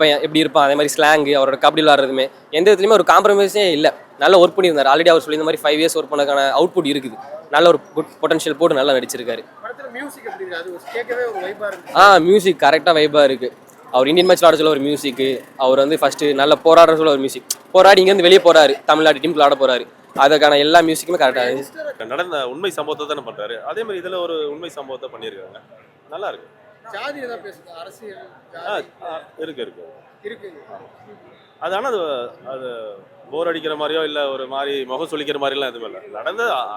பையன் எப்படி இருப்பான், அதே மாதிரி ஸ்லாங்கு, அவரோட கபடி விளாட்றதுமே எந்த விதத்துலையுமே ஒரு காம்ப்ரமைஸே இல்லை. நல்லா ஒர்க் பண்ணியிருந்தார். ஆல்ரெடி அவர் சொல்லி இந்த மாதிரி 5 இயர்ஸ் ஒர்க் பண்ணதுக்கான அவுட்புட் இருக்குது. நல்ல ஒரு குட் பொட்டன்ஷியல் போட்டு நல்லா நடிச்சிருக்காரு. மியூசிக் கரெக்டாக வைபாக இருக்குது. அவர் இந்தியன் மேட்ச் விளாட சொல்ல ஒரு மியூசிக்கு, அவர் வந்து ஃபஸ்ட்டு நல்ல போராடுற சொல்ல ஒரு மியூசிக், போராடி இங்கேருந்து வெளியே போகிறாரு, தமிழ்நாடு டீம் விளாட போகிறாரு. அதுக்கான எல்லா மியூசிக்குமே கரெக்டாக நடந்த உண்மை சம்பவத்தை தானே பண்ணுறாரு. அதே மாதிரி இதில் ஒரு உண்மை சம்பவத்தை பண்ணியிருக்காங்க. நல்லா இருக்கு. ஜாதி தான் பேசுது, அரசியல் இருக்கு இருக்கு இருக்கு. அது ஆனால் அது போர் அடிக்கிற மாதிரியோ இல்லை ஒரு மாதிரி முகம் சொல்லிக்கிற மாதிரிலாம் எதுவும் இல்லை.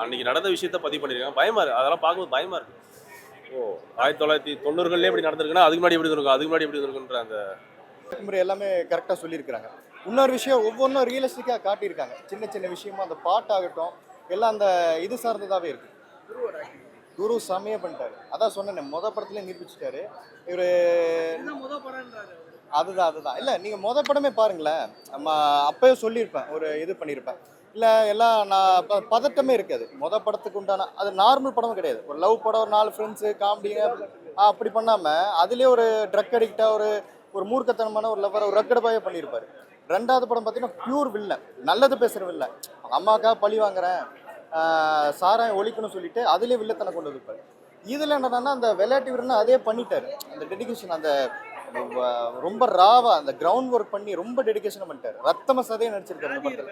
அன்னைக்கு நடந்த விஷயத்த பதிவு பண்ணியிருக்காங்க. பயமா இருக்கு, அதெல்லாம் பார்க்கும்போது பயமா இருக்கு. 1990 எப்படி நடந்திருக்குன்னா அதுக்கு முன்னாடி எப்படி இருக்கும், அதுக்கு முன்னாடி எப்படி இருக்குன்ற அந்த முறை எல்லாமே கரெக்டாக சொல்லியிருக்கிறாங்க. இன்னொரு விஷயம் ஒவ்வொன்றும் ரியலிஸ்டிக்காக காட்டியிருக்காங்க. சின்ன சின்ன விஷயமா அந்த பாட்டாகட்டும் எல்லாம் அந்த இது சார்ந்ததாகவே இருக்கு. குரு செமையாக பண்ணிட்டாரு. அதான் சொன்னேன், படத்துலேயே நிரூபிச்சிட்டாரு இவர். அதுதான் இல்லை, நீங்கள் படமே பாருங்களேன். நம்ம அப்போயே சொல்லியிருப்பேன், ஒரு இது பண்ணியிருப்பேன். இல்லை எல்லாம் நான் பதட்டமே இருக்காது. படத்துக்கு உண்டான அது நார்மல் படமும் கிடையாது. ஒரு லவ் படம், ஒரு 4 ஃப்ரெண்ட்ஸு, காமெடிங்க அப்படி பண்ணாமல் அதுலேயே ஒரு ட்ரக் அடிக்டாக ஒரு மூர்க்கத்தனமான ஒரு லவ்வரை ஒரு ரக்கடபாயே பண்ணியிருப்பார். 2வது படம் பார்த்தீங்கன்னா பியூர் வில்லன், நல்லது பேசுகிற வில்லன். அம்மாக்காக பழி வாங்குறேன், சாராயம் ஒழிக்கணும்னு சொல்லிட்டு அதுலேயே வில்லத்தனை கொண்டு வந்துருப்பார். இதில் என்னன்னா அந்த விளையாட்டு வீரர்னா அதே பண்ணிட்டாரு. அந்த டெடிகேஷன், அந்த ரொம்ப ராவா அந்த கிரவுண்ட் ஒர்க் பண்ணி ரொம்ப டெடிகேஷனாக பண்ணிட்டாரு. ரத்தம சதையை நடிச்சிருக்காரு இந்த படத்தில்.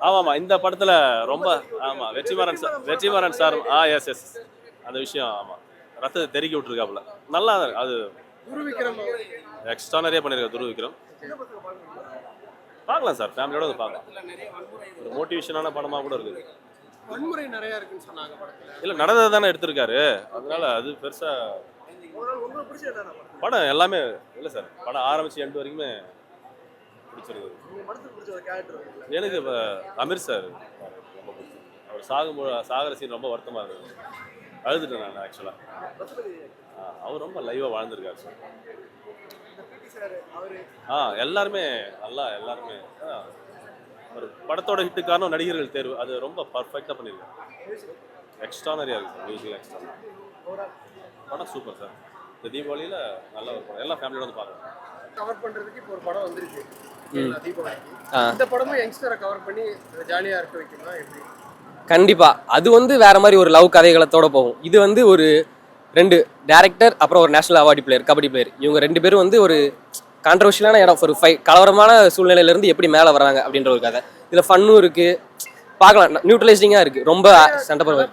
ஆமாம், இந்த படத்தில் ரொம்ப ஆமாம் வெற்றிமாறன் சார் எஸ் அந்த விஷயம் ஆமாம் ரத்தத்தை தெருக்கி விட்டுருக்காப்புல. நல்லா அது எக்ஸ்ட்ரா நிறைய பண்ணியிருக்காரு துரு விக்ரம். பார்க்கலாம் சார், ஃபேமிலியோட வந்து பார்க்கலாம். ஒரு மோட்டிவேஷனான படமாக கூட இருக்குது. வன்முறை நிறைய இருக்குன்னு சொன்னாங்க படத்துல. இல்லை நடந்தது தானே எடுத்திருக்காரு, அதனால அது பெருசாக படம் எல்லாமே இல்லை சார். படம் ஆரம்பிச்சு எண்டு வரைக்குமே பிடிச்சிருக்கு. எனக்கு இப்போ அமீர் சார் ரொம்ப பிடிச்சிருக்கு. அவர் சாகர சீன் ரொம்ப வருத்தமாக இருக்குது. அழுதுட்டேன் நான் ஆக்சுவலாக. அவர் ரொம்ப லைவாக வாழ்ந்துருக்காரு சார். எல்லாருமே நல்லா எல்லாருமே ஒரு படத்தோட ஹிட்டுக்கான நடிகர்கள் தேர்வு அது ரொம்ப பர்ஃபெக்டாக பண்ணியிருக்காரு. எக்ஸ்ட்ரானரியாக இருக்குது சார். மியூசிக் எக்ஸ்ட்ரா படம் சூப்பர் சார். இந்த தீபாவளியில் நல்ல ஒரு படம், எல்லாம் ஃபேமிலியோட வந்து பார்க்கலாம். கவர் பண்ணுறதுக்கு இப்போ ஒரு படம் வந்துருக்கு தீபாவளிக்கு. இந்த படமும் யங்ஸ்டரை கவர் பண்ணி ஜாலியாக இருக்க வைக்கணும் எப்படி? கண்டிப்பாக அது வந்து வேற மாதிரி ஒரு லவ் கதைகளத்தோட போகும். இது வந்து ஒரு 2 டேரக்டர் அப்புறம் ஒரு national award player, kabaddi player, இவங்க 2 பேரும் வந்து ஒரு கான்ட்ரவர்ஷியலான இடம், ஒரு கலவரமான சூழ்நிலையிலேருந்து எப்படி மேலே வர்றாங்க அப்படின்ற ஒரு கதை. இதில் ஃபன்னும் இருக்குது, பார்க்கலாம். நியூட்ரலைசிங்காக இருக்குது. ரொம்ப சண்டை போடுறது